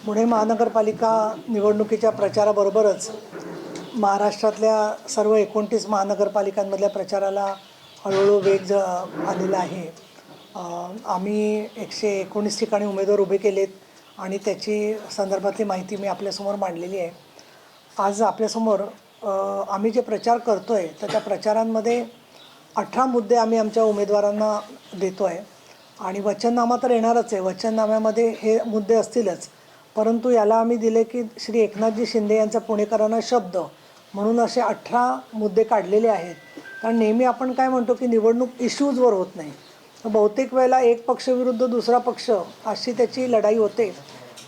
पुणे महानगरपालिका निवडणुकीच्या प्रचाराबरोबरच महाराष्ट्रातल्या सर्व 29 महानगरपालिकांमधल्या प्रचाराला हळूहळू वेग आलेला आहे। आम्ही 119 ठिकाणी उमेदवार उभे केलेत आणि त्याची संदर्भातली माहिती मी आपल्यासमोर मांडलेली आहे। आज आपल्यासमोर आम्ही जे प्रचार करतो आहे तर त्या प्रचारांमध्ये 18 मुद्दे आम्ही आमच्या उमेदवारांना देतो आहे आणि वचननामा तर येणारच आहे। वचननाम्यामध्ये हे मुद्दे असतीलच, परंतु याला आम्ही दिले की श्री एकनाथजी शिंदे यांचा पुणेकरांना शब्द म्हणून असे 18 मुद्दे काढलेले आहेत। कारण नेहमी आपण काय म्हणतो की निवडणूक इश्यूजवर होत नाही, बहुतेक वेळेला एक पक्ष विरुद्ध दुसरा पक्ष अशी त्याची लढाई होते,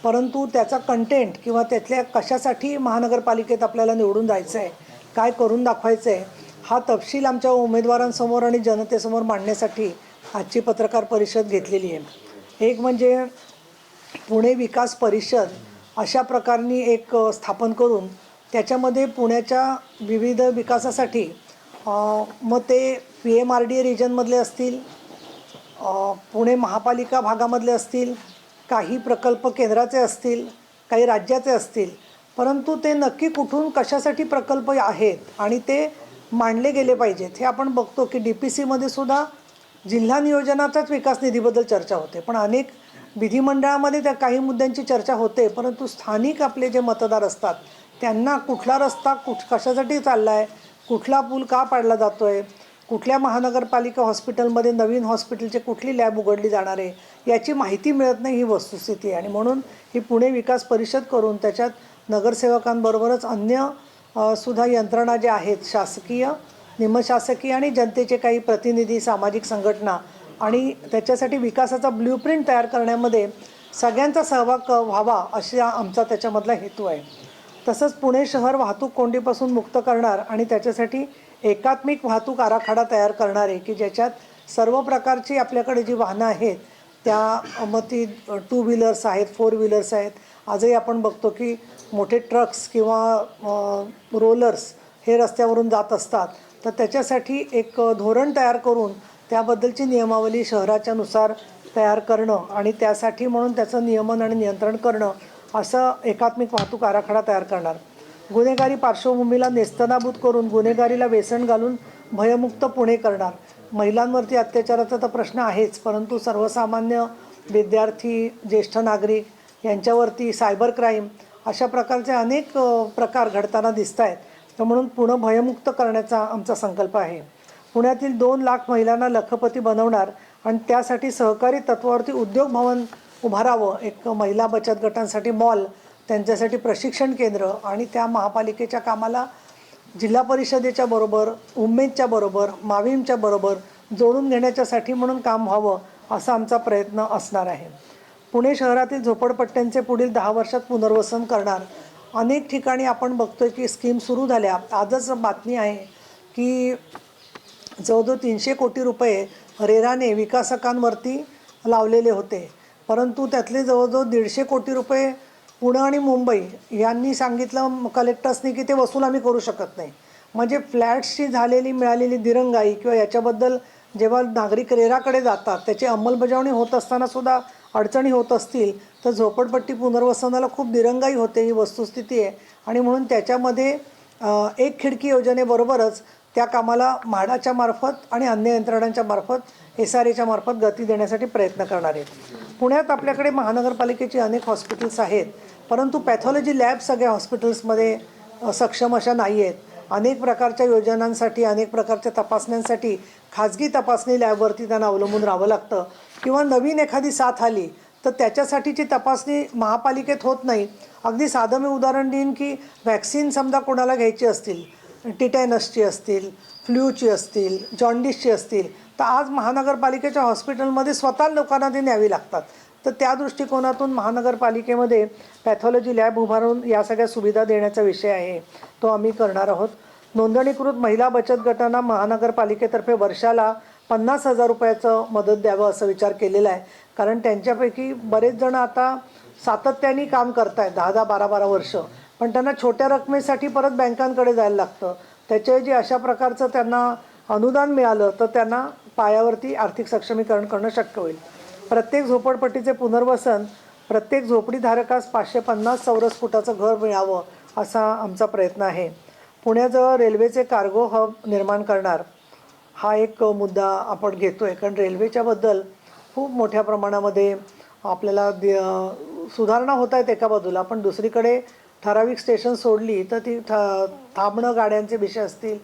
परंतु त्याचा कंटेंट किंवा त्यातल्या कशासाठी महानगरपालिकेत आपल्याला निवडून जायचं आहे, काय करून दाखवायचं आहे, हा तपशील आमच्या उमेदवारांसमोर आणि जनतेसमोर मांडण्यासाठी आजची पत्रकार परिषद घेतलेली आहे। एक म्हणजे पुणे विकास परिषद अशा प्रकारनी एक स्थापन करून त्याच्यामध्ये पुण्याच्या विविध विकासासाठी मग ते PMRDA रिजनमधले असतील, पुणे महापालिका भागामधले असतील, काही प्रकल्प केंद्राचे असतील, काही राज्याचे असतील, परंतु ते नक्की कुठून कशासाठी प्रकल्प आहेत आणि ते मांडले गेले पाहिजेत। हे आपण बघतो की DPCमध्ये सुद्धा जिल्हा नियोजनाचाच विकास निधीबद्दल चर्चा होते, पण अनेक विधिमंडळामध्ये त्या काही मुद्द्यांची चर्चा होते, परंतु स्थानिक आपले जे मतदार असतात त्यांना कुठला रस्ता कशासाठी चालला आहे, कुठला पूल का पाडला जातो आहे, कुठल्या महानगरपालिका हॉस्पिटलमध्ये नवीन हॉस्पिटलचे कुठली लॅब उघडली जाणार आहे याची माहिती मिळत नाही, ही वस्तुस्थिती आहे। आणि म्हणून ही पुणे विकास परिषद करून त्याच्यात नगरसेवकांबरोबरच अन्य सुद्धा यंत्रणा ज्या आहेत, शासकीय, निमशासकीय आणि जनतेचे काही प्रतिनिधी, सामाजिक संघटना, आणि त्याच्यासाठी विकासाचा ब्ल्यूप्रिंट तयार करण्यामध्ये सगळ्यांचा सहभाग व्हावा असा आमचा त्याच्यामधला हेतू आहे। तसंच पुणे शहर वाहतूक कोंडीपासून मुक्त करणार आणि त्याच्यासाठी एकात्मिक वाहतूक आराखडा तयार करणार आहे की ज्याच्यात सर्व प्रकारची आपल्याकडे जी वाहनं आहेत त्या मग ती 2 व्हीलर्स आहेत, 4 व्हीलर्स आहेत, आजही आपण बघतो की मोठे ट्रक्स किंवा रोलर्स हे रस्त्यावरून जात असतात, तर त्याच्यासाठी एक धोरण तयार करून त्याबद्दलची नियमावली शहराच्यानुसार तयार करणं आणि त्यासाठी म्हणून त्याचं नियमन आणि नियंत्रण करणं असं एकात्मिक वाहतूक आराखडा तयार करणार। गुन्हेगारी पार्श्वभूमीला नेस्तनाबूत करून गुन्हेगारीला वेसण घालून भयमुक्त पुणे करणार। महिलांवरती अत्याचाराचा तर प्रश्न आहेच, परंतु सर्वसामान्य विद्यार्थी, ज्येष्ठ नागरिक यांच्यावरती सायबर क्राईम अशा प्रकारचे अनेक प्रकार घडताना दिसत आहेत, तर म्हणून पुणे भयमुक्त करण्याचा आमचा संकल्प आहे। पुण्यातील 2 लाख महिलांना लखपती बनवणार आणि त्यासाठी सहकारी तत्वावरती उद्योग भवन उभारावं, एक महिला बचत गटांसाठी मॉल, त्यांच्यासाठी प्रशिक्षण केंद्र आणि त्या महापालिकेच्या कामाला जिल्हा परिषदेच्या बरोबर, उमेदच्या बरोबर, माविमच्या बरोबर जोडून घेण्याच्यासाठी म्हणून काम व्हावं असा आमचा प्रयत्न असणार आहे। पुणे शहरातील झोपडपट्ट्यांचे पुढील 10 वर्षात पुनर्वसन करणार। अनेक ठिकाणी आपण बघतोय की स्कीम सुरू झाल्या। आजच बातमी आहे की जवळजवळ 300 कोटी रुपये रेराने विकासकांवरती लावलेले होते, परंतु त्यातले जवळजवळ 150 कोटी रुपये पुणे आणि मुंबई यांनी सांगितलं कलेक्टर्सनी की ते वसूल आम्ही करू शकत नाही। म्हणजे फ्लॅट्सची झालेली मिळालेली दिरंगाई किंवा याच्याबद्दल जेव्हा नागरिक रेराकडे जातात त्याची अंमलबजावणी होत असताना सुद्धा अडचणी होत असतील तर झोपडपट्टी पुनर्वसनाला खूप दिरंगाई होते, ही वस्तुस्थिती आहे। आणि म्हणून त्याच्यामध्ये एक खिडकी योजनेबरोबरच त्या कामाला म्हाडाच्या मार्फत आणि अन्य यंत्रणांच्या मार्फत SRAच्या मार्फत गती देण्यासाठी प्रयत्न करणार आहेत। पुण्यात आपल्याकडे महानगरपालिकेची अनेक हॉस्पिटल्स आहेत, परंतु पॅथॉलॉजी लॅब सगळ्या हॉस्पिटल्समध्ये सक्षम अशा नाही आहेत। अनेक प्रकारच्या योजनांसाठी, अनेक प्रकारच्या तपासण्यांसाठी खाजगी तपासणी लॅबवरती त्यांना अवलंबून राहावं लागतं, किंवा नवीन एखादी साथ आली तर त्याच्यासाठीची तपासणी महापालिकेत होत नाही। अगदी साधं मी उदाहरण देईन की वॅक्सिन समजा कोणाला घ्यायची असतील, टिटॅनसची असतील, फ्ल्यूची असतील, जॉन्डिसची असतील, तर आज महानगरपालिकेच्या हॉस्पिटलमध्ये स्वतः लोकांना ते न्यावी लागतात। तर त्या दृष्टिकोनातून महानगरपालिकेमध्ये पॅथॉलॉजी लॅब उभारून या सगळ्या सुविधा देण्याचा विषय आहे, तो आम्ही करणार आहोत। नोंदणीकृत महिला बचत गटांना महानगरपालिकेतर्फे वर्षाला 50,000 रुपयाचं मदत द्यावं असा विचार केलेला आहे, कारण त्यांच्यापैकी बरेच जण आता सातत्याने काम करत आहेत 10-10, 12-12 वर्ष, पण त्यांना छोट्या रकमेसाठी परत बँकांकडे जायला लागतं। त्याच्याऐवजी अशा प्रकारचं त्यांना अनुदान मिळालं तर त्यांना पायावरती आर्थिक सक्षमीकरण करणं शक्य होईल। प्रत्येक झोपडपट्टीचे पुनर्वसन प्रत्येक झोपडीधारकास 550 चौरस फुटाचं घर मिळावं असा आमचा प्रयत्न आहे. पुण्याजवळ रेल्वेचे कार्गो हब निर्माण करणार हा एक मुद्दा आपण घेतो आहे, कारण रेल्वेच्याबद्दल खूप मोठ्या प्रमाणामध्ये आपल्याला सुधारणा होत आहेत एका बाजूला, पण दुसरीकडे ठराविक स्टेशन सोडली तर ती थांबणं गाड्यांचे विषय असतील.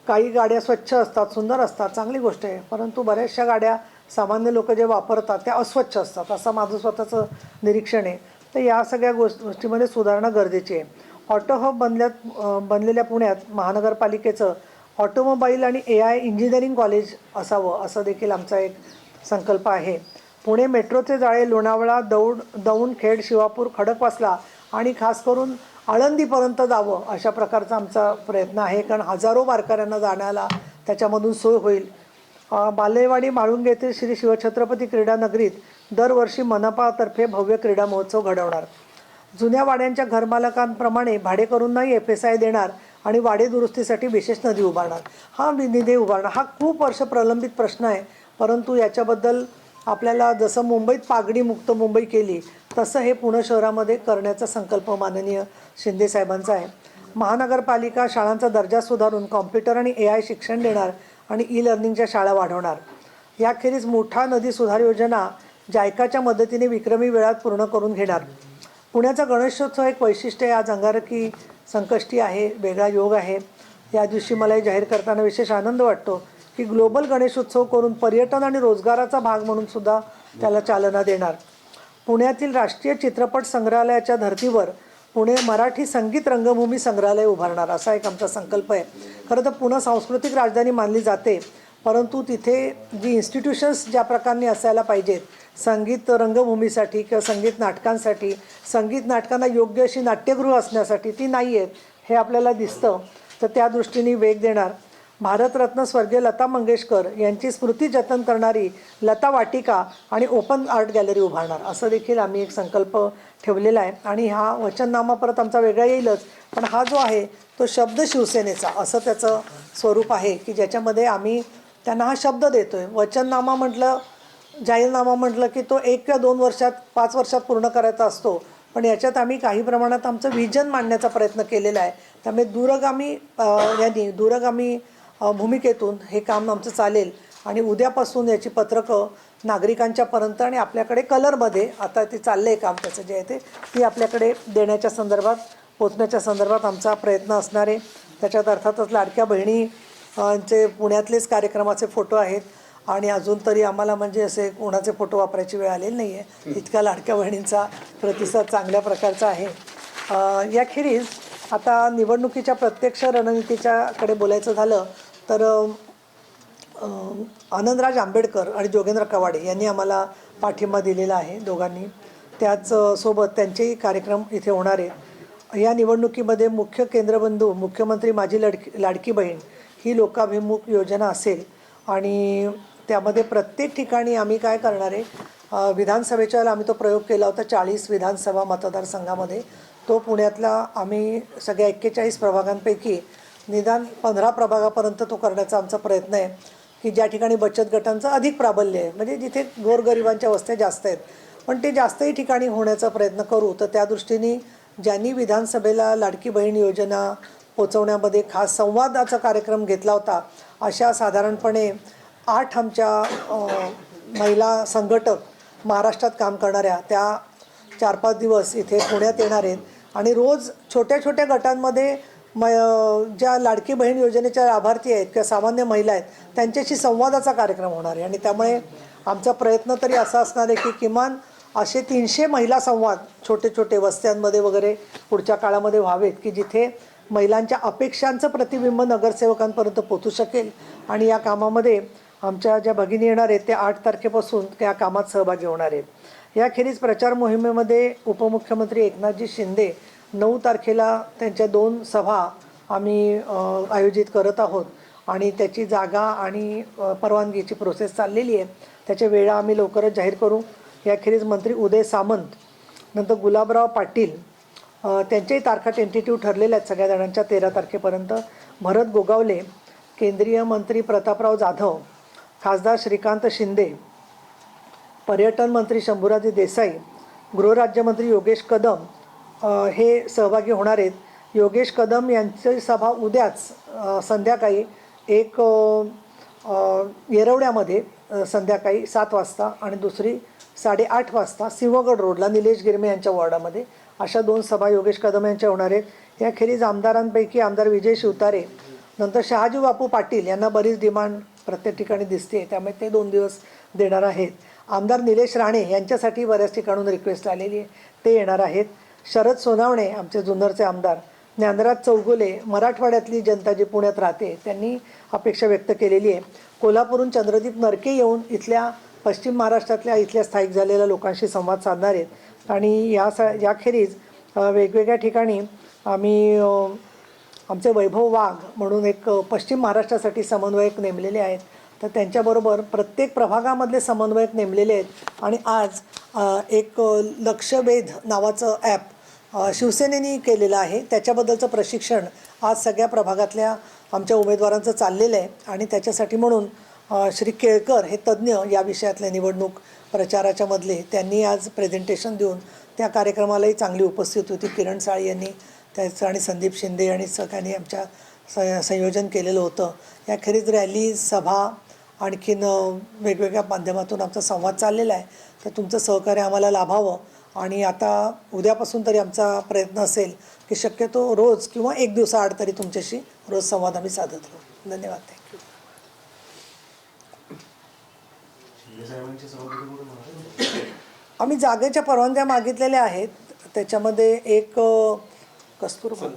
काही गाड्या स्वच्छ असतात, सुंदर असतात, चांगली गोष्ट आहे, परंतु बऱ्याचशा गाड्या सामान्य लोक जे वापरतात त्या अस्वच्छ असतात, असं माझं स्वतःचं निरीक्षण आहे. तर या सगळ्या गोष्टीमध्ये सुधारणा गरजेची आहे. ऑटो हब बनलेल्या पुण्यात महानगरपालिकेचं ऑटोमोबाईल आणि AI इंजिनिअरिंग कॉलेज असावं असं देखील आमचा एक संकल्प आहे. पुणे मेट्रोचे जाळे लोणावळा, दौंड, खेड, शिवापूर, खडकवासला आणि खास करून आळंदीपर्यंत जावं अशा प्रकारचा आमचा प्रयत्न आहे, कारण हजारो वारकऱ्यांना जाण्याला त्याच्यामधून सोय होईल. बालेवाडी म्हाळुंगे येथील श्री शिवछत्रपती क्रीडा नगरीत दरवर्षी मनपातर्फे भव्य क्रीडा महोत्सव घडवणार. जुन्या वाड्यांच्या घरमालकांप्रमाणे भाडेकरूंनाही FSI देणार आणि वाडे दुरुस्तीसाठी विशेष निधी उभारणार. हा निधी उभारणार हा खूप वर्ष प्रलंबित प्रश्न आहे, परंतु याच्याबद्दल आपल्याला जसं मुंबईत पागडी मुक्त मुंबई केली तसं हे पुणे शहरामध्ये करण्याचा संकल्प माननीय शिंदे साहेबांचा आहे. महानगरपालिका शाळांचा दर्जा सुधारून कॉम्प्युटर आणि AI शिक्षण देणार आणि लर्निंगच्या शाळा वाढवणार. याखेरीज मुठा नदी सुधार योजना जायकाच्या मदतीने विक्रमी वेळात पूर्ण करून घेणार. पुण्याचा गणेशोत्सव एक वैशिष्ट्य आहे. आज अंगारकी संकष्टी आहे, वेगळा योग आहे. या दिवशी मला हे जाहीर करताना विशेष आनंद वाटतो की ग्लोबल गणेशोत्सव करून पर्यटन आणि रोजगाराचा भाग म्हणून सुद्धा त्याला चालना देणार. पुण्यातील राष्ट्रीय चित्रपट संग्रहालयाच्या धर्तीवर पुणे मराठी संगीत रंगभूमी संग्रहालय उभारणार असा एक आमचा संकल्प आहे. खरं तर पुणे सांस्कृतिक राजधानी मानली जाते, परंतु तिथे जी इन्स्टिट्यूशन्स ज्या प्रकारे असायला पाहिजेत संगीत रंगभूमीसाठी किंवा संगीत नाटकांसाठी, संगीत नाटकांना योग्य अशी नाट्यगृह असण्यासाठी ती नाही आहेत हे आपल्याला दिसतं. तर त्या दृष्टीने वेग देणार. भारतरत्न स्वर्गीय लता मंगेशकर यांची स्मृती जतन करणारी लता वाटिका आणि ओपन आर्ट गॅलरी उभारणार असं देखील आम्ही एक संकल्प ठेवलेला आहे. आणि हा वचननामा परत आमचा वेगळा येईलच, पण हा जो आहे तो शब्द शिवसेनेचा असं त्याचं स्वरूप आहे की ज्याच्यामध्ये आम्ही त्यांना हा शब्द देतो आहे. वचननामा म्हटलं, जाहीरनामा म्हटलं की तो 1 किंवा 2 वर्षात 5 वर्षात पूर्ण करायचा असतो, पण याच्यात आम्ही काही प्रमाणात आमचं व्हिजन मांडण्याचा प्रयत्न केलेला आहे. त्यामुळे दूरगामी भूमिकेतून हे काम आमचं चालेल आणि उद्यापासून याची पत्रकं नागरिकांच्यापर्यंत आणि आपल्याकडे कलरमध्ये आता ते चाललं आहे काम त्याचं जे आहे ती आपल्याकडे देण्याच्या संदर्भात पोचण्याच्या संदर्भात आमचा प्रयत्न असणार आहे. त्याच्यात अर्थातच लाडक्या बहिणीचे पुण्यातलेच कार्यक्रमाचे फोटो आहेत आणि अजून तरी आम्हाला म्हणजे असे कोणाचे फोटो वापरायची वेळ आलेली नाही आहे, इतका लाडक्या बहिणींचा प्रतिसाद चांगल्या प्रकारचा आहे. याखेरीज आता निवडणुकीच्या प्रत्यक्ष रणनीतीच्याकडे बोलायचं झालं तर आनंदराज आंबेडकर आणि जोगेंद्र कवाडे यांनी आम्हाला पाठिंबा दिलेला आहे दोघांनी. त्याच सोबत त्यांचेही कार्यक्रम इथे होणार आहेत. या निवडणुकीमध्ये मुख्य केंद्रबिंदू मुख्यमंत्री माझी लाडकी बहीण ही लोकाभिमुख योजना असेल आणि त्यामध्ये प्रत्येक ठिकाणी आम्ही काय करणार आहे, विधानसभेच्या वेळेला आम्ही तो प्रयोग केला होता 40 विधानसभा मतदारसंघामध्ये. तो पुण्यातला आम्ही सगळ्या 41 प्रभागांपैकी निदान 15 प्रभागापर्यंत तो करण्याचा आमचा प्रयत्न आहे की ज्या ठिकाणी बचत गटांचं अधिक प्राबल्य आहे, म्हणजे जिथे गोरगरिबांच्या वस्त्या जास्त आहेत, पण ते जास्तही ठिकाणी होण्याचा प्रयत्न करू. तर त्या दृष्टीने ज्यांनी विधानसभेला लाडकी बहीण योजना पोचवण्यामध्ये खास संवादाचा कार्यक्रम घेतला होता अशा साधारणपणे 8 आमच्या महिला संघटक महाराष्ट्रात काम करणाऱ्या त्या 4-5 दिवस इथे पुण्यात येणार आहेत आणि रोज छोट्या छोट्या गटांमध्ये ज्या लाडकी बहीण योजनेच्या लाभार्थी आहेत किंवा सामान्य महिला आहेत त्यांच्याशी संवादाचा कार्यक्रम होणार आहे. आणि त्यामुळे आमचा प्रयत्न तरी असा असणार आहे की किमान असे 300 महिला संवाद छोटे छोटे वस्त्यांमध्ये वगैरे पुढच्या काळामध्ये व्हावेत की जिथे महिलांच्या अपेक्षांचं प्रतिबिंब नगरसेवकांपर्यंत पोचू शकेल. आणि या कामामध्ये आमच्या ज्या भगिनी येणार आहेत त्या 8 तारखेपासून त्या कामात सहभागी होणार आहेत. याखेरीज प्रचार मोहिमेमध्ये उपमुख्यमंत्री एकनाथजी शिंदे 9 तारखेला त्यांच्या 2 सभा आम्ही आयोजित करत आहोत आणि त्याची जागा आणि परवानगीची प्रोसेस चाललेली आहे. त्याच्या वेळा आम्ही लवकरच जाहीर करू. याखेरीज मंत्री उदय सामंत, नंतर गुलाबराव पाटील त्यांच्याही तारखा टेंटेटिव्ह ठरलेल्या आहेत सगळ्या जणांच्या 13 तारखेपर्यंत. भरत गोगावले, केंद्रीय मंत्री प्रतापराव जाधव, खासदार श्रीकांत शिंदे, पर्यटन मंत्री शंभूराजे देसाई, गृहराज्यमंत्री योगेश कदम हे सहभागी होणार आहेत. योगेश कदम यांची सभा उद्याच संध्याकाळी एक येरवड्यामध्ये संध्याकाळी 7 वाजता आणि दुसरी 8:30 वाजता सिंहगड रोडला निलेश गिरमे यांच्या वॉर्डामध्ये, अशा 2 सभा योगेश कदम यांच्या होणार आहेत. याखेरीज आमदारांपैकी आमदार विजय शिवतारे, नंतर शहाजी बापू पाटील यांना बरीच डिमांड प्रत्येक ठिकाणी दिसते, त्यामुळे ते 2 दिवस देणार आहेत. आमदार निलेश राणे यांच्यासाठी बऱ्याच ठिकाणून रिक्वेस्ट आलेली आहे, ते येणार आहेत. शरद सोनावणे आमचे जुन्नरचे आमदार, ज्ञानराज चौगुले मराठवाड्यातली जनता जी पुण्यात राहते त्यांनी अपेक्षा व्यक्त केलेली आहे. कोल्हापूरहून चंद्रदीप नरके येऊन इथल्या पश्चिम महाराष्ट्रातल्या इथल्या स्थायिक झालेल्या लोकांशी संवाद साधणार आहेत. आणि याखेरीज वेगवेगळ्या ठिकाणी आम्ही आमचे वैभव वाघ म्हणून एक पश्चिम महाराष्ट्रासाठी समन्वयक नेमलेले आहेत, तर त्यांच्याबरोबर प्रत्येक प्रभागामधले समन्वयक नेमलेले आहेत. आणि आज एक लक्षवेध नावाचं ॲप शिवसेनेने केलेलं आहे, त्याच्याबद्दलचं प्रशिक्षण आज सगळ्या प्रभागातल्या आमच्या उमेदवारांचं चाललेलं आहे. आणि त्याच्यासाठी म्हणून श्री केळकर हे तज्ज्ञ या विषयातले निवडणूक प्रचाराच्या मधले, त्यांनी आज प्रेझेंटेशन देऊन त्या कार्यक्रमालाही चांगली उपस्थित होती. किरण साळी यांनी त्याचं आणि संदीप शिंदे आणि सगळ्यांनी आमच्या संयोजन केलेलं होतं. याखेरीज रॅली, सभा, आणखीन वेगवेगळ्या माध्यमातून आमचा संवाद चाललेला आहे, तर तुमचं सहकार्य आम्हाला लाभावं. आणि आता उद्यापासून तरी आमचा प्रयत्न असेल की शक्यतो रोज किंवा 1 दिवसाआड तरी तुमच्याशी रोज संवाद आम्ही साधत राहू. धन्यवाद. थँक्यू. आम्ही जागेच्या परवानग्या मागितलेल्या आहेत, त्याच्यामध्ये एक कस्तुरबा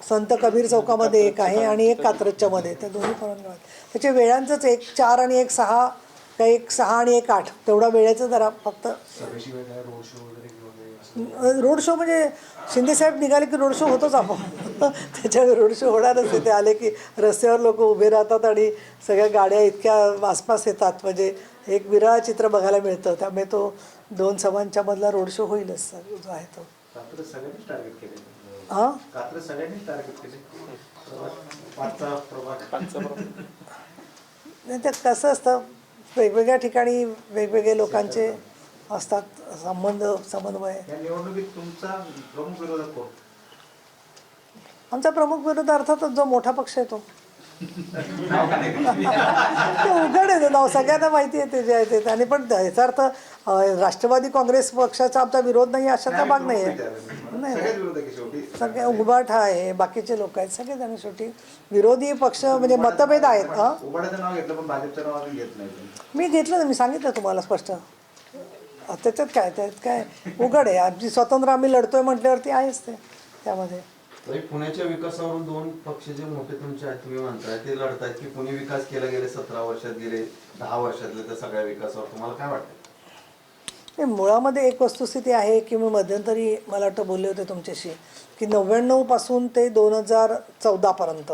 संत कबीर चौकामध्ये एक आहे आणि एक कात्रजच्यामध्ये, त्या दोन्ही परवानग्या आहेत. त्याच्या वेळांचंच एक 4 आणि एक 6, का एक 6 आणि एक 8 तेवढा वेळेचं जरा फक्त. रोड शो म्हणजे शिंदेसाहेब निघाले की रोड शो होतोच आपण त्याच्यावर रोड शो होणारच आहे. ते आले की रस्त्यावर लोक उभे राहतात आणि सगळ्या गाड्या इतक्या आसपास येतात, म्हणजे एक विरळ चित्र बघायला मिळतं. त्यामुळे तो 2 सभांच्या मधला रोड शो होईलच जो आहे तो. हां, ते कसं असतं, वेगवेगळ्या ठिकाणी वेगवेगळे लोकांचे असतात समन्वय. आमचा प्रमुख विरोध अर्थातच जो मोठा पक्ष आहे तो. उघड आहे नाव, सगळ्यांना माहिती आहे ते जे आहे ते. आणि पण याचा अर्थ राष्ट्रवादी काँग्रेस पक्षाचा आमचा विरोध नाही अशाचा भाग नाही आहे. नाही, सगळे उभाट आहे, बाकीचे लोक आहेत सगळेजण शेवटी विरोधी पक्ष, म्हणजे मतभेद आहेत. मी घेतलं ना, मी सांगितलं तुम्हाला स्पष्ट. त्याच्यात काय उघड आहे. आमची स्वतंत्र आम्ही लढतोय म्हटल्यावरती आहेच ते त्यामध्ये. पुण्याच्या विकासावरून 2 पक्ष जे मोठे तुमचे आहेत, तुम्ही म्हणताय ते लढतायत की पुणे विकास केला गेले 17 वर्षात, गेले 10 वर्षातले त्या सगळ्या विकासावर तुम्हाला काय वाटतं? मुळामध्ये एक वस्तुस्थिती आहे की मी मध्यंतरी मला वाटतं बोलले होते तुमच्याशी की 99 पासून ते 2014पर्यंत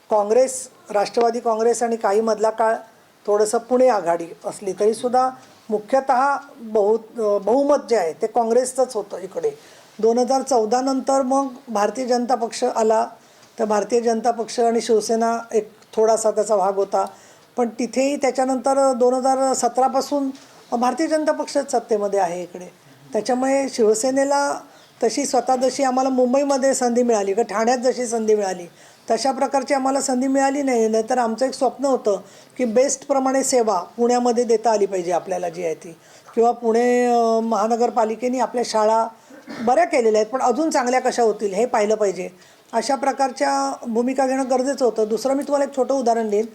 काँग्रेस, राष्ट्रवादी काँग्रेस आणि काही मधला काळ थोडंसं पुणे आघाडी असली तरीसुद्धा मुख्यतः बहुमत जे आहे ते काँग्रेसचंच होतं इकडे. 2014 नंतर मग भारतीय जनता पक्ष आला, तर भारतीय जनता पक्ष आणि शिवसेना एक थोडासा त्याचा भाग होता. पण तिथेही त्याच्यानंतर 2017पासून भारतीय जनता पक्षच सत्तेमध्ये आहे इकडे. त्याच्यामुळे शिवसेनेला तशी स्वतः जशी आम्हाला मुंबईमध्ये संधी मिळाली किंवा ठाण्यात जशी संधी मिळाली तशा प्रकारची आम्हाला संधी मिळाली नाही. नाहीतर आमचं एक स्वप्न होतं की बेस्टप्रमाणे सेवा पुण्यामध्ये देता आली पाहिजे आपल्याला जी आहे ती, किंवा पुणे महानगरपालिकेने आपल्या शाळा बऱ्या केलेल्या आहेत पण अजून चांगल्या कशा होतील हे पाहिलं पाहिजे. अशा प्रकारच्या भूमिका घेणं गरजेचं होतं. दुसरं मी तुम्हाला एक छोटं उदाहरण देईन,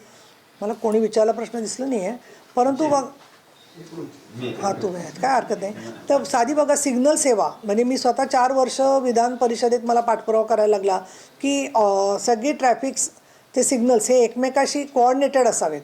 मला कोणी विचारला प्रश्न दिसला नाही आहे परंतु बघ हां तुम्ही काय हरकत नाही. तर साधी बघा, सिग्नल सेवा म्हणजे मी स्वतः 4 वर्ष विधान परिषदेत मला पाठपुरावा करायला लागला की सगळी ट्रॅफिक्स ते सिग्नल्स हे एकमेकाशी कोऑर्डिनेटेड असावेत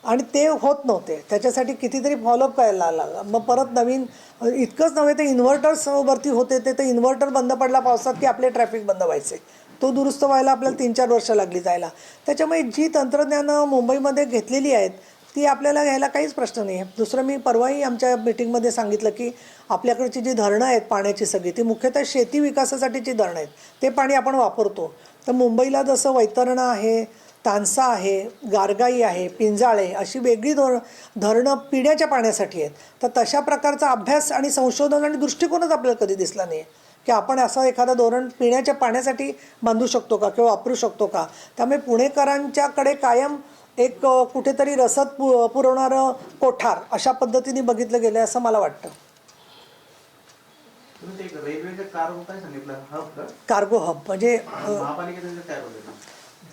आणि ते होत नव्हते. त्याच्यासाठी कितीतरी फॉलोअप करायला लागला. मग परत नवीन इतकंच नव्हे ते इन्व्हर्टर्सवरती होते ते इन्व्हर्टर बंद पडला पावसात की आपले ट्रॅफिक बंद व्हायचे. तो दुरुस्त व्हायला आपल्याला 3-4 वर्ष लागली जायला. त्याच्यामुळे जी तंत्रज्ञानं मुंबईमध्ये घेतलेली आहेत ती आपल्याला घ्यायला काहीच प्रश्न नाही आहे. दुसरं मी परवाही आमच्या मीटिंगमध्ये सांगितलं की आपल्याकडची जी धरणं आहेत पाण्याची सगळी ती मुख्यतः शेती विकासासाठीची धरणं आहेत, ते पाणी आपण वापरतो. तर मुंबईला जसं वैतरणा आहे, तानसा आहे, गारगाई आहे, पिंजाळे अशी वेगळी धरणं पिण्याच्या पाण्यासाठी आहेत. तर तशा प्रकारचा अभ्यास आणि संशोधन आणि दृष्टिकोनच आपल्याला कधी दिसला नाही की आपण असं एखादं धोरण पिण्याच्या पाण्यासाठी बांधू शकतो का किंवा वापरू शकतो का. त्यामुळे पुणेकरांच्याकडे कायम एक कुठेतरी रसद पुरवणारं कोठार अशा पद्धतीने बघितलं गेलं असं मला वाटतं. तुम्ही ते रेल्वेचं कार्गो काय सांगितलं, हब का? कार्गो हब म्हणजे महापालिकेचं काय बोलले?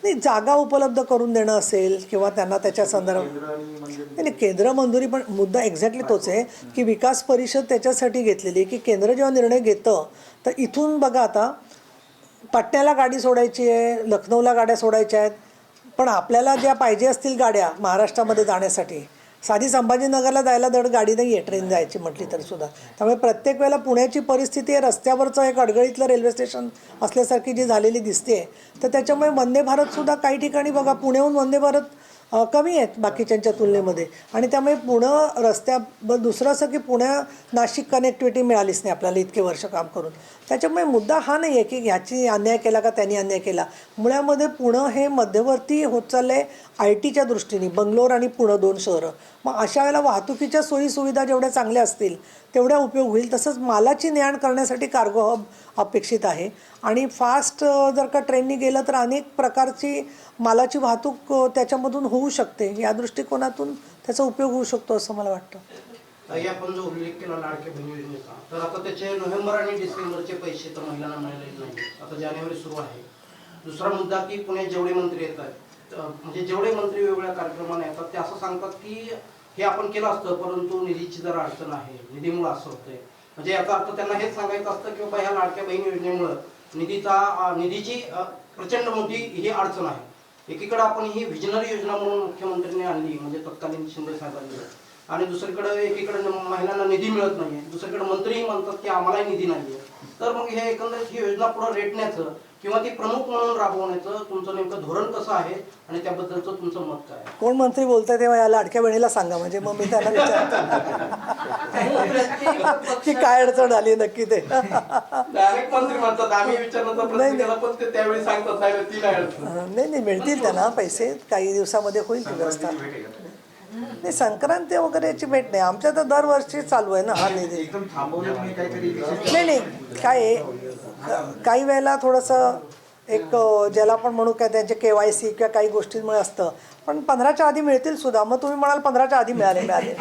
नाही, जागा उपलब्ध करून देणं असेल किंवा त्यांना त्याच्या संदर्भात केंद्र आणि मंदिर नाही केंद्र मंजुरी, पण मुद्दा एक्झॅक्टली तोच आहे की विकास परिषद त्याच्यासाठी घेतलेली की केंद्र जेव्हा निर्णय घेतं तर इथून बघा आता पाटण्याला गाडी सोडायची आहे, लखनौला गाड्या सोडायच्या आहेत, पण आपल्याला ज्या पाहिजे असतील गाड्या महाराष्ट्रामध्ये जाण्यासाठी साधी संभाजीनगरला जायला धड गाडी नाही आहे ट्रेन जायची म्हटली तरी सुद्धा. त्यामुळे प्रत्येक वेळेला पुण्याची परिस्थिती आहे रस्त्यावरचं एक अडगळीतलं रेल्वे स्टेशन असल्यासारखी जी झालेली दिसते. तर त्याच्यामुळे वंदे भारतसुद्धा काही ठिकाणी बघा पुण्याहून वंदे भारत कमी आहेत बाकीच्यांच्या तुलनेमध्ये. आणि त्यामुळे पुणं दुसरं असं की पुण्या नाशिक कनेक्टिव्हिटी मिळालीच नाही आपल्याला इतके वर्ष काम करून. त्याच्यामुळे मुद्दा हा नाही आहे की ह्याची अन्याय केला का त्यांनी अन्याय केला. मुळामध्ये पुणं हे मध्यवर्ती होत चाललं आहे आय टीच्या दृष्टीने, बंगलोर आणि पुणं 2 शहरं. मग अशा वेळेला वाहतुकीच्या सोयीसुविधा जेवढ्या चांगल्या असतील तेवढ्या उपयोग होईल. तसंच मालाची ने-आण करण्यासाठी कार्गो हब अपेक्षित आहे. आणि फास्ट जर का ट्रेननी गेलं तर अनेक प्रकारची मालाची वाहतूक त्याच्यामधून होऊ शकते. या दृष्टिकोनातून त्याचा उपयोग होऊ शकतो असं मला वाटतं. ताई, आपण जो उल्लेख केला लाडक्या बहीण योजनेचा, तर आता त्याचे नोव्हेंबर आणि डिसेंबरचे पैसे तर महिलांना मिळालेले नाही. आता जानेवारी सुरू आहे. दुसरा मुद्दा की पुण्यात जेवढे मंत्री येतात, म्हणजे जेवढे मंत्री वेगवेगळ्या कार्यक्रमांना येतात ते असं सांगतात की हे आपण केलं असतं परंतु निधीची जरा अडचण आहे, निधीमुळे असं होतंय. म्हणजे याचा अर्थ त्यांना हेच सांगायचं असतं की बाबा ह्या लाडक्या बहीण योजनेमुळे निधीची प्रचंड मोठी ही अडचण आहे. एकीकडे आपण ही व्हिजनरी योजना म्हणून मुख्यमंत्र्यांनी आणली, म्हणजे तत्कालीन शिंदे साहेबांनी, आणि दुसरीकडे एकीकडे महिलांना निधी मिळत नाहीये, दुसरीकडे मंत्रीही म्हणतात की आम्हालाही निधी नाहीये. तर मग हे एकंदरीत ही योजना पुढे रेटण्याचं किंवा ती प्रमुख म्हणून राबवण्याचं तुमचं नेमकं धोरण कसं आहे आणि त्याबद्दलचं तुमचं मत काय आहे? कोण मंत्री बोलतंय तेव्हा या लाडक्या बहिणीला सांगा, म्हणजे मग मी त्यांना विचारतो की काय अडचण आली नक्की ते. अनेक मंत्री म्हणतात आम्ही विचारलं प्रत्येकाला, पण ते त्यावेळी सांगतात साहेब ती नाही अडचण. नाही मिळतील त्यांना पैसे, काही दिवसामध्ये होईल ती व्यवस्था. नाही, संक्रांती वगैरे याची भेट नाही आमच्या, तर दरवर्षी चालू आहे ना हा निधी. एकदम थांबवलं तुम्ही काहीतरी विशेष? नाही काय आहे, काही वेळेला थोडंसं एक ज्याला आपण म्हणू काय त्यांचे KYC किंवा काही गोष्टींमुळे असतं, पण 15च्या आधी मिळतील सुद्धा. मग तुम्ही म्हणाल 15च्या आधी मिळाले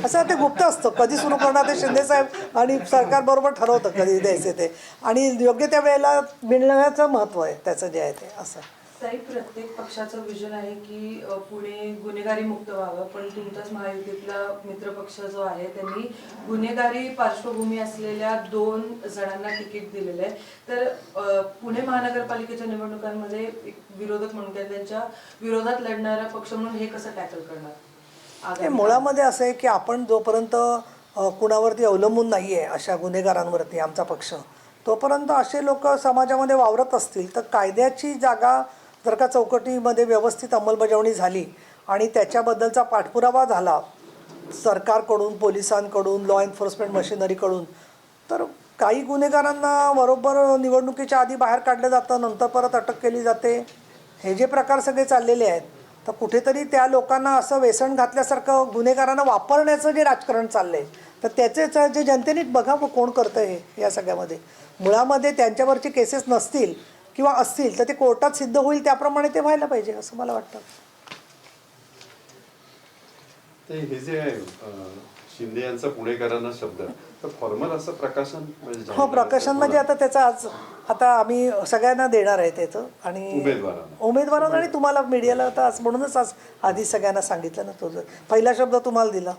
असं ते गुप्त असतं. कधी सुरू करणार ते शिंदेसाहेब आणि सरकारबरोबर ठरवतं कधी द्यायचे ते, आणि योग्य त्या वेळेला मिळण्याचं महत्त्व आहे त्याचं जे आहे ते असं. साहेब, प्रत्येक पक्षाचं विजन आहे की पुणे गुन्हेगारी मुक्त व्हावं, पण तुमचाच महायुतीतला मित्रपक्ष जो आहे त्यांनी गुन्हेगारी पार्श्वभूमी असलेल्या 2 जणांना तिकीट दिलेलं आहे. तर पुणे महानगरपालिकेच्या निवडणुकांमध्ये एक विरोधक म्हणून त्यांच्या विरोधात लढणारा पक्ष म्हणून हे कसं टॅकल करणार? मुळामध्ये असं आहे की आपण जोपर्यंत कुणावरती अवलंबून नाही आहे अशा गुन्हेगारांवरती आमचा पक्ष, तोपर्यंत असे लोक समाजामध्ये वावरत असतील तर कायद्याची जागा जर का चौकटीमध्ये व्यवस्थित अंमलबजावणी झाली आणि त्याच्याबद्दलचा पाठपुरावा झाला सरकारकडून, पोलिसांकडून, लॉ एन्फोर्समेंट मशिनरीकडून, तर काही गुन्हेगारांना बरोबर निवडणुकीच्या आधी बाहेर काढलं जातं, नंतर परत अटक केली जाते. हे जे प्रकार सगळे चाललेले आहेत, तर कुठेतरी त्या लोकांना असं व्यसन घातल्यासारखं गुन्हेगारांना वापरण्याचं जे राजकारण चाललं आहे, तर त्याचेच जे जनतेने बघावं कोण करतं हे या सगळ्यामध्ये. मुळामध्ये त्यांच्यावरचे केसेस नसतील किंवा असतील तर ते कोर्टात सिद्ध होईल, त्याप्रमाणे ते व्हायला पाहिजे असं मला वाटतं. ते हे जे शिंदे यांचा पुणेकरांना शब्द, तर फॉर्मल असं प्रकाशन म्हणजे हो, प्रकाशन म्हणजे आता त्याचा आता आम्ही सगळ्यांना देणार आहे त्याचं, आणि उमेदवारांना आणि तुम्हाला मीडियाला आता आज म्हणूनच आज आधी सगळ्यांना सांगितलं ना, तो पहिला शब्द तुम्हाला दिला.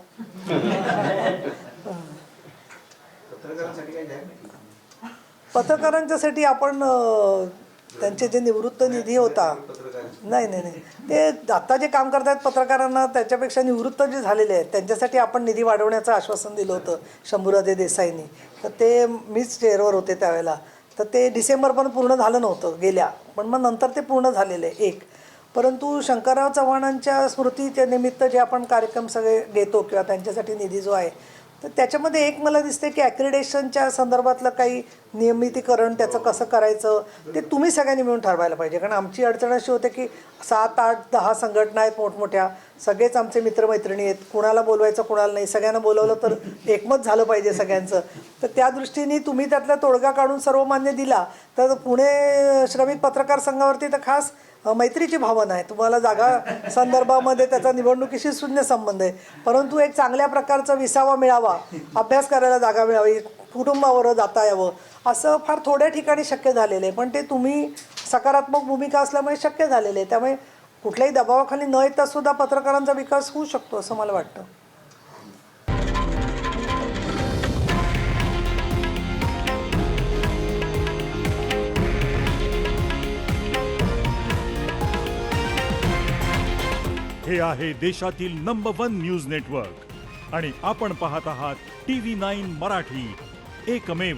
पत्रकारांसाठी काय जाहीर? पत्रकारांच्यासाठी आपण त्यांचे जे निवृत्त निधी होता, नाही ते आता जे काम करतात पत्रकारांना त्याच्यापेक्षा निवृत्त जे झालेले आहेत त्यांच्यासाठी आपण निधी वाढवण्याचं आश्वासन दिलं होतं शंभूराजे देसाईंनी. तर ते मीच चेअरवर होते त्यावेळेला, तर ते डिसेंबरपर्यंत पूर्ण झालं नव्हतं गेल्या, पण मग नंतर ते पूर्ण झालेलं आहे एक. परंतु शंकरराव चव्हाणांच्या स्मृतीच्या निमित्त जे आपण कार्यक्रम सगळे घेतो किंवा त्यांच्यासाठी निधी जो आहे तर त्याच्यामध्ये एक मला दिसते की ॲक्रिडेशनच्या संदर्भातलं काही नियमितीकरण त्याचं कसं करायचं ते तुम्ही सगळ्यांनी मिळून ठरवायला पाहिजे. कारण आमची अडचण अशी होते की 7, 8, 10 संघटना आहेत मोठमोठ्या, सगळेच आमचे मित्रमैत्रिणी आहेत, कुणाला बोलवायचं कुणाला नाही, सगळ्यांना बोलवलं तर एकमत झालं पाहिजे सगळ्यांचं. तर त्या दृष्टीने तुम्ही त्यातला तोडगा काढून सर्वमान्य दिला तर पुणे श्रमिक पत्रकार संघावरती तर खास मैत्रीची भावना आहे. तुम्हाला जागा संदर्भामध्ये त्याचा निवडणुकीशी शून्य संबंध आहे, परंतु एक चांगल्या प्रकारचा विसावा मिळावा, अभ्यास करायला जागा मिळावी, कुटुंबावर जाता यावं, असं फार थोड्या ठिकाणी शक्य झालेलं आहे. पण ते तुम्ही सकारात्मक भूमिका असल्यामुळे शक्य झालेलं आहे. त्यामुळे कुठल्याही दबावाखाली न येता सुद्धा पत्रकारांचा विकास होऊ शकतो असं मला वाटतं. हे आहे देशातील नंबर 1 न्यूज नेटवर्क आणि आपण पाहत आहात TV9 मराठी, एकमेव.